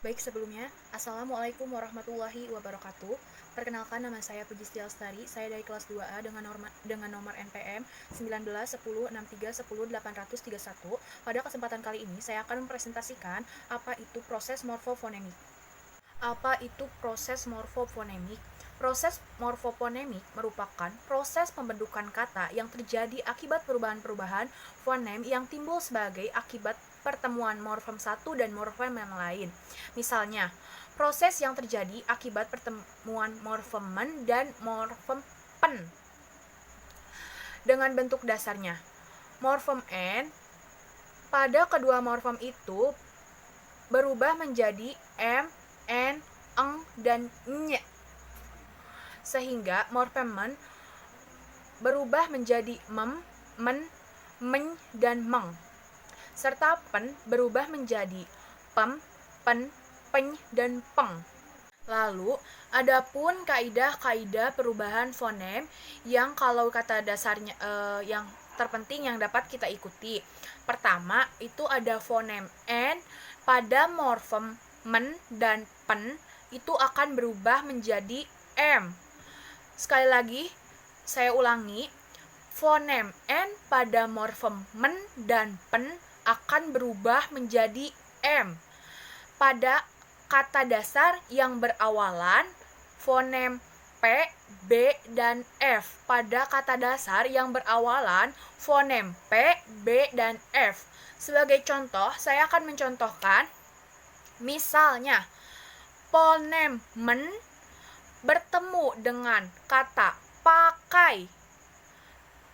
Baik, sebelumnya, Assalamualaikum warahmatullahi wabarakatuh. Perkenalkan, nama saya Puji Setialestari. Saya dari kelas 2A dengan nomor NPM 1910631081. Pada kesempatan kali ini, saya akan mempresentasikan apa itu proses morfofonemik. Apa itu proses morfofonemik? Proses morfofonemik merupakan proses pembentukan kata yang terjadi akibat perubahan-perubahan fonem yang timbul sebagai akibat pertemuan morfem satu dan morfem yang lain. Misalnya, proses yang terjadi akibat pertemuan morfem men dan morfem pen. Dengan bentuk dasarnya, morfem n pada kedua morfem itu berubah menjadi m, n, eng, dan ny, sehingga morfem men berubah menjadi mem, men, meny, dan meng, serta pen berubah menjadi pem, pen, peny, dan peng. Lalu, adapun kaidah-kaidah perubahan fonem yang kalau kata dasarnya yang terpenting yang dapat kita ikuti. Pertama, itu ada fonem n pada morfem men dan pen itu akan berubah menjadi m. Sekali lagi, saya ulangi, fonem n pada morfem men dan pen akan berubah menjadi m. Pada kata dasar yang berawalan fonem P, B, dan F. Pada kata dasar yang berawalan fonem P, B, dan F. Sebagai contoh, saya akan mencontohkan misalnya fonem men bertemu dengan kata pakai.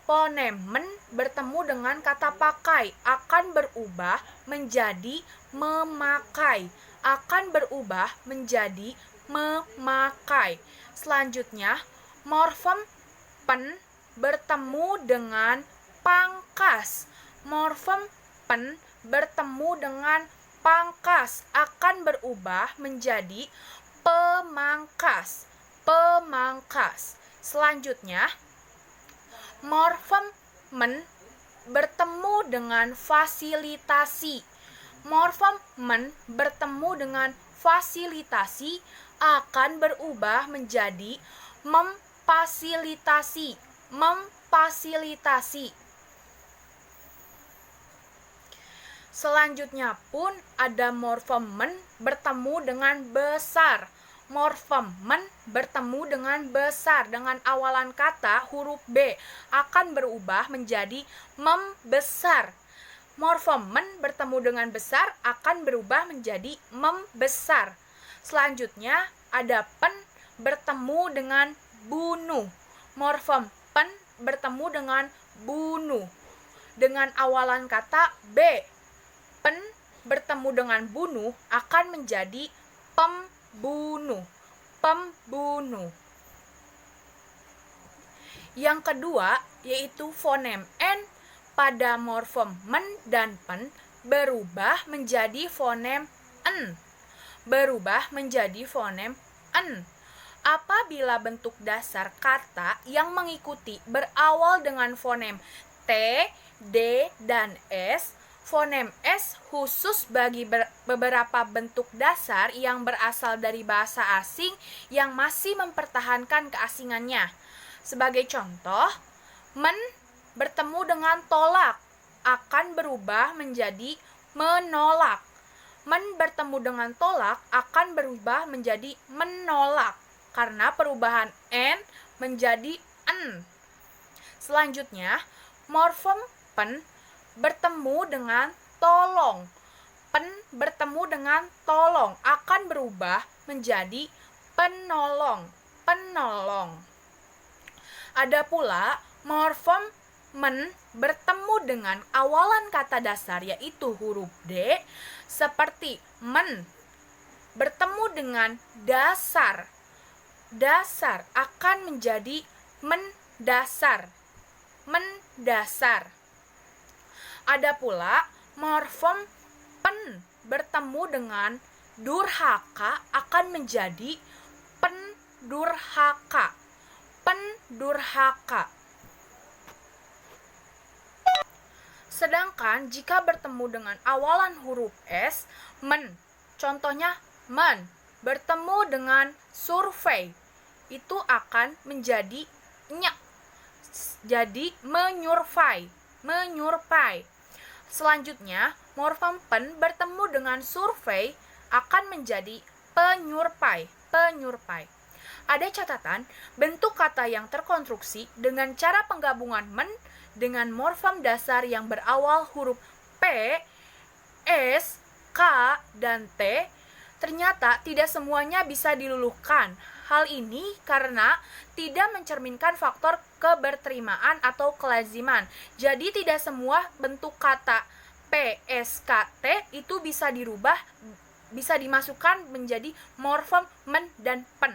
Fonem men bertemu dengan kata pakai akan berubah menjadi memakai. Akan berubah menjadi memakai. Selanjutnya, morfem pen bertemu dengan pangkas. Morfem pen bertemu dengan pangkas akan berubah menjadi pemangkas. Pemangkas. Selanjutnya, morfem men bertemu dengan fasilitasi. Morfem men bertemu dengan fasilitasi akan berubah menjadi memfasilitasi. Memfasilitasi. Selanjutnya pun ada morfem men bertemu dengan besar. Morfem men bertemu dengan besar dengan awalan kata huruf B akan berubah menjadi membesar. Morfem men bertemu dengan besar akan berubah menjadi membesar. Selanjutnya ada pen bertemu dengan bunuh. Morfem pen bertemu dengan bunuh dengan awalan kata B. Pen bertemu dengan bunuh akan menjadi pembunuh. Pembunuh. Yang kedua yaitu fonem n pada morfem men dan pen berubah menjadi fonem en. Berubah menjadi fonem en. Apabila bentuk dasar kata yang mengikuti berawal dengan fonem T, D, dan S, fonem S khusus bagi beberapa bentuk dasar yang berasal dari bahasa asing yang masih mempertahankan keasingannya. Sebagai contoh, men bertemu dengan tolak akan berubah menjadi menolak. Men bertemu dengan tolak akan berubah menjadi menolak karena perubahan n menjadi en. Selanjutnya, morfem pen bertemu dengan tolong. Pen bertemu dengan tolong akan berubah menjadi penolong. Penolong. Ada pula morfem men bertemu dengan awalan kata dasar yaitu huruf D seperti men bertemu dengan dasar. Dasar akan menjadi mendasar. Mendasar. Ada pula morfem pen bertemu dengan durhaka akan menjadi pendurhaka. Pendurhaka. Sedangkan jika bertemu dengan awalan huruf S, men, contohnya Men bertemu dengan survei, itu akan menjadi ny. Jadi menyurvei. Selanjutnya, morfem pen bertemu dengan survei akan menjadi penyurpai. Ada catatan, bentuk kata yang terkonstruksi dengan cara penggabungan men dengan morfem dasar yang berawal huruf P, S, K, dan T ternyata tidak semuanya bisa diluluhkan. Hal ini karena tidak mencerminkan faktor keberterimaan atau kelaziman. Jadi tidak semua bentuk kata P, S, K, T itu bisa dirubah, bisa dimasukkan menjadi morfem men dan pen.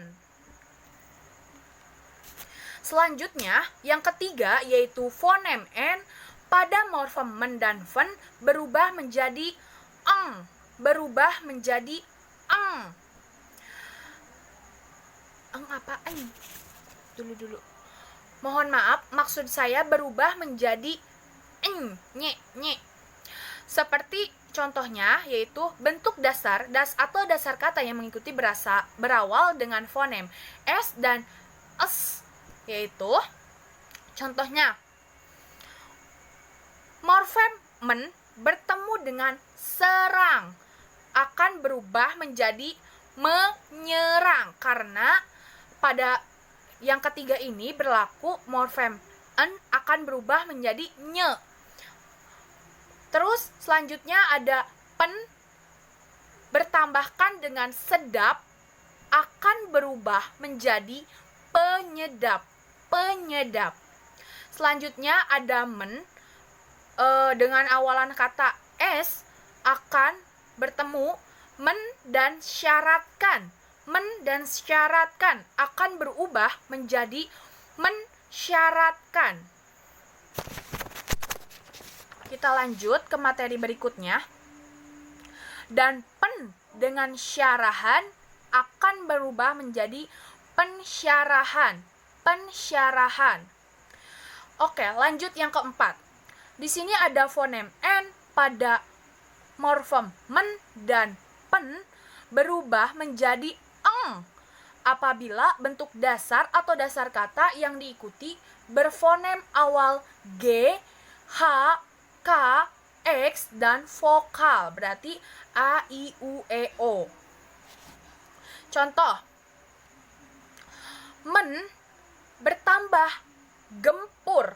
Selanjutnya, yang ketiga yaitu fonem n pada morfem men dan fen berubah menjadi eng. Eng apa eng? Dulu. Mohon maaf, maksud saya berubah menjadi eng, nye. Seperti contohnya yaitu bentuk dasar atau dasar kata yang mengikuti berawal dengan fonem s dan s, yaitu contohnya morfem men bertemu dengan serang akan berubah menjadi menyerang karena pada yang ketiga ini berlaku morfem en akan berubah menjadi nye. Terus selanjutnya ada pen bertambahkan dengan sedap akan berubah menjadi penyedap. Selanjutnya ada men dengan awalan kata s akan bertemu men dan syaratkan akan berubah menjadi mensyaratkan. Kita lanjut ke materi berikutnya. Dan pen dengan syarahan akan berubah menjadi pensyarahan. Oke, lanjut yang keempat. Di sini ada fonem n pada morfem men dan pen berubah menjadi eng apabila bentuk dasar atau dasar kata yang diikuti berfonem awal g, h, k, x dan vokal, berarti a, i, u, e, o. Contoh, men bertambah gempur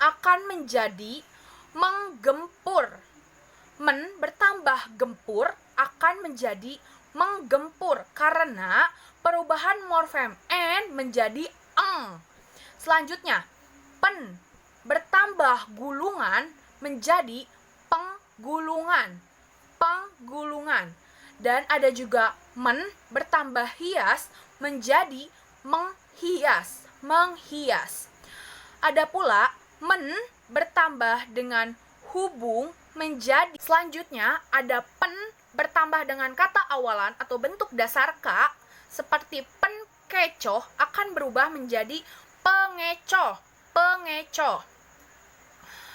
akan menjadi menggempur. Men bertambah gempur akan menjadi menggempur karena perubahan morfem n menjadi eng. Selanjutnya, pen bertambah gulungan menjadi penggulungan. Dan ada juga men bertambah hias menjadi menghias. Ada pula men bertambah dengan hubung menjadi. Selanjutnya ada pen bertambah dengan kata awalan atau bentuk dasar k seperti penkecoh akan berubah menjadi pengecoh.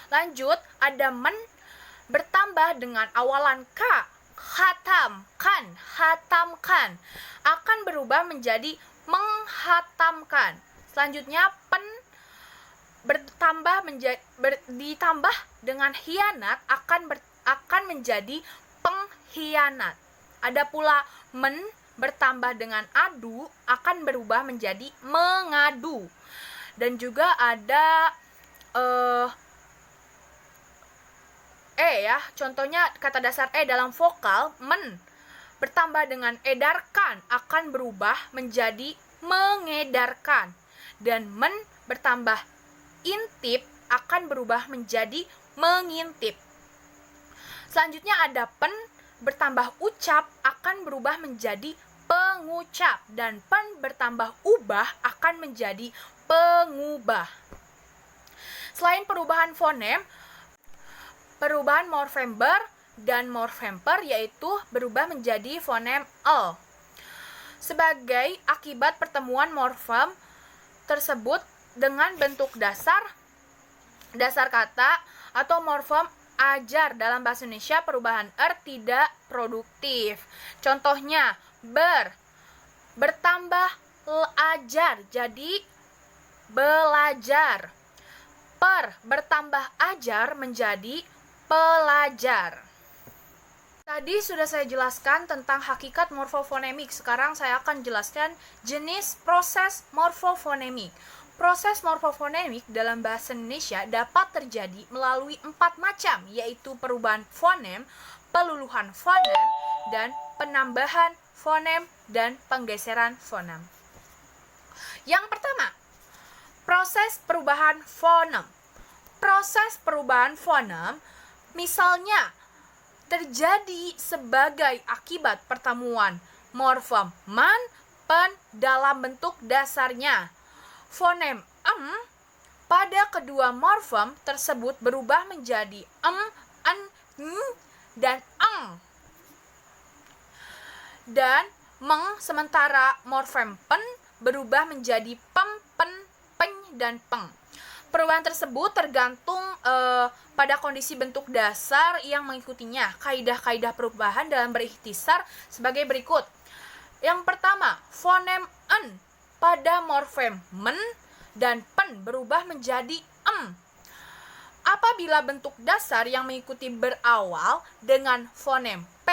Lanjut, ada men bertambah dengan awalan k hatamkan akan berubah menjadi menghatamkan. Selanjutnya pen ditambah dengan hianat akan menjadi pengkhianat. Ada pula men bertambah dengan adu akan berubah menjadi mengadu. Dan juga ada ya, contohnya kata dasar dalam vokal men bertambah dengan edarkan akan berubah menjadi mengedarkan, dan men bertambah intip akan berubah menjadi mengintip. Selanjutnya ada pen bertambah ucap akan berubah menjadi pengucap, dan pen bertambah ubah akan menjadi pengubah. Selain perubahan fonem, perubahan morfem ber dan morfem per yaitu berubah menjadi fonem l. Sebagai akibat pertemuan morfem tersebut dengan bentuk dasar kata atau morfem ajar dalam bahasa Indonesia, perubahan tidak produktif. Contohnya, bertambah ajar jadi belajar. Bertambah ajar menjadi pelajar. Tadi sudah saya jelaskan tentang hakikat morfofonemik. Sekarang saya akan jelaskan jenis proses morfofonemik. Proses morfofonemik dalam bahasa Indonesia dapat terjadi melalui 4 macam, yaitu perubahan fonem, peluluhan fonem, dan penambahan fonem dan penggeseran fonem. Yang pertama, proses perubahan fonem. Proses perubahan fonem misalnya terjadi sebagai akibat pertemuan morfem man, pen dalam bentuk dasarnya. Fonem pada kedua morfem tersebut berubah menjadi en, dan eng. Dan meng, sementara morfem pen berubah menjadi pem, pen, peny, dan peng. Perubahan tersebut tergantung pada kondisi bentuk dasar yang mengikutinya. Kaidah-kaidah perubahan dalam berikhtisar sebagai berikut. Yang pertama, fonem en pada morfem men dan pen berubah menjadi em. Apabila bentuk dasar yang mengikuti berawal dengan fonem P,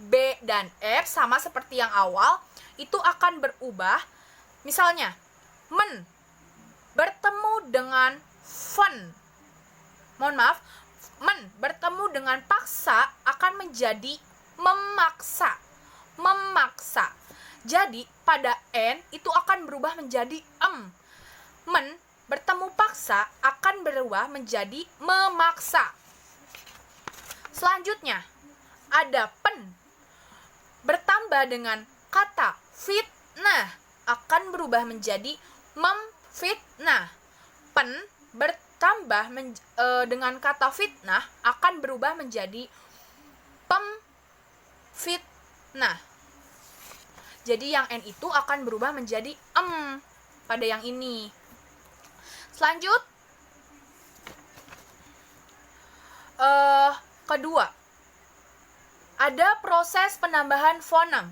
B, dan R sama seperti yang awal, itu akan berubah. Misalnya, men bertemu dengan fen. Men bertemu dengan paksa akan menjadi memaksa. Memaksa. Jadi, pada N itu akan berubah menjadi em. Men bertemu paksa akan berubah menjadi memaksa. Selanjutnya, ada pen bertambah dengan kata fitnah akan berubah menjadi memfitnah. Pen bertambah dengan kata fitnah akan berubah menjadi pemfitnah. Jadi yang N itu akan berubah menjadi em pada yang ini. Selanjut, kedua, ada proses penambahan fonem.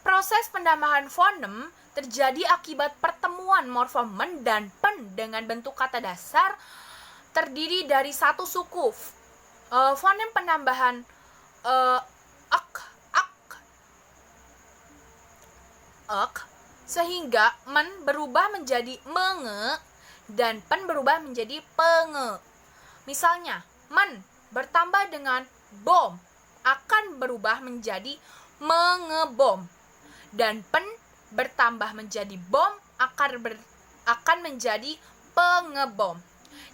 Proses penambahan fonem terjadi akibat pertemuan morfem men dan pen dengan bentuk kata dasar terdiri dari satu suku. Fonem penambahan ek, sehingga men berubah menjadi menge dan pen berubah menjadi penge. Misalnya, men bertambah dengan bom akan berubah menjadi mengebom, dan pen bertambah menjadi bom akan menjadi pengebom.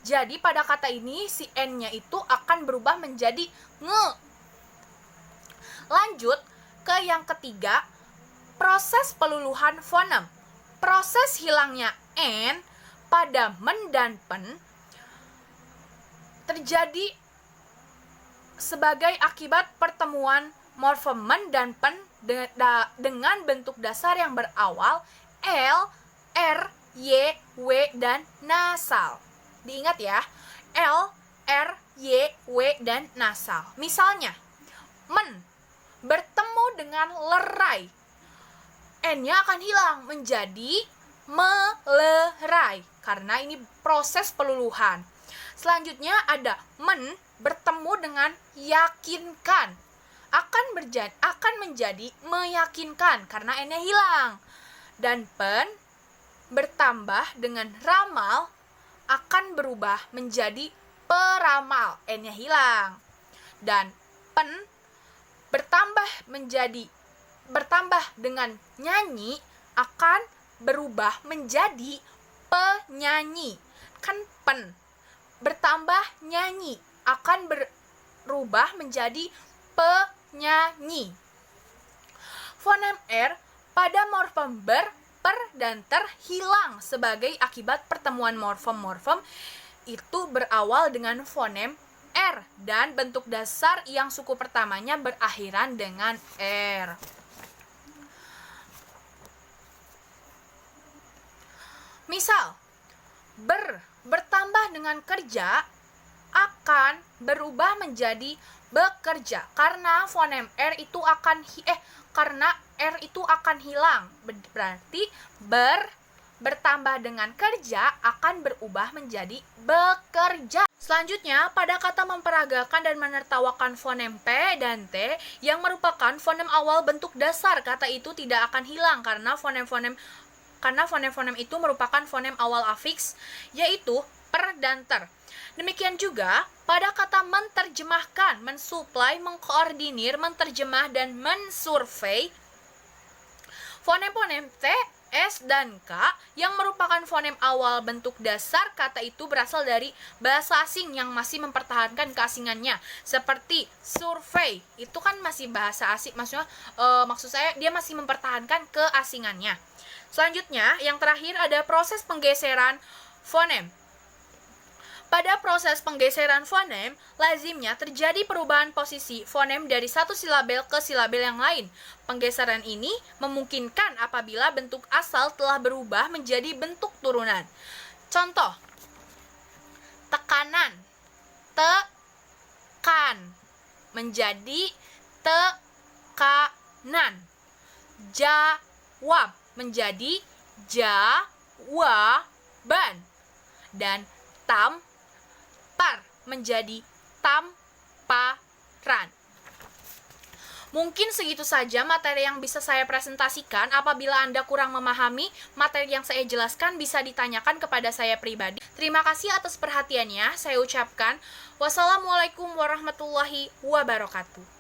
Jadi pada kata ini si N-nya itu akan berubah menjadi nge. Lanjut ke yang ketiga, proses peluluhan fonem. Proses hilangnya N pada men dan pen terjadi sebagai akibat pertemuan morfem men dan pen dengan bentuk dasar yang berawal L, R, Y, W, dan nasal. Diingat ya, L, R, Y, W, dan nasal. Misalnya, men bertemu dengan lerai, N-nya akan hilang menjadi melerai karena ini proses peluluhan. Selanjutnya ada men bertemu dengan yakinkan, akan menjadi meyakinkan karena N-nya hilang. Dan pen bertambah dengan ramal akan berubah menjadi peramal, N-nya hilang. Dan pen bertambah dengan nyanyi akan berubah menjadi penyanyi. Kan pen bertambah nyanyi akan berubah menjadi penyanyi. Fonem R pada morfem ber, per, dan ter hilang sebagai akibat pertemuan morfem-morfem itu berawal dengan fonem R dan bentuk dasar yang suku pertamanya berakhiran dengan R. Misal, bertambah dengan kerja akan berubah menjadi bekerja karena fonem R itu akan hilang. Berarti bertambah dengan kerja akan berubah menjadi bekerja. Selanjutnya, pada kata memperagakan dan menertawakan fonem P dan T yang merupakan fonem awal bentuk dasar, kata itu tidak akan hilang karena fonem-fonem itu merupakan fonem awal afiks, yaitu per dan ter. Demikian juga pada kata menterjemahkan, mensuplai, mengkoordinir, menterjemah, dan mensurvei, fonem-fonem T, S, dan K yang merupakan fonem awal bentuk dasar, kata itu berasal dari bahasa asing yang masih mempertahankan keasingannya. Seperti survei, itu kan masih bahasa asing, maksud saya dia masih mempertahankan keasingannya. Selanjutnya, yang terakhir ada proses penggeseran fonem. Pada proses penggeseran fonem, lazimnya terjadi perubahan posisi fonem dari satu silabel ke silabel yang lain. Penggeseran ini memungkinkan apabila bentuk asal telah berubah menjadi bentuk turunan. Contoh, tekanan, tekan, menjadi tekanan. Jawab, menjadi jawaban. Dan tampar menjadi tamparan. Mungkin segitu saja materi yang bisa saya presentasikan. Apabila Anda kurang memahami materi yang saya jelaskan, bisa ditanyakan kepada saya pribadi. Terima kasih atas perhatiannya. Saya ucapkan wassalamualaikum warahmatullahi wabarakatuh.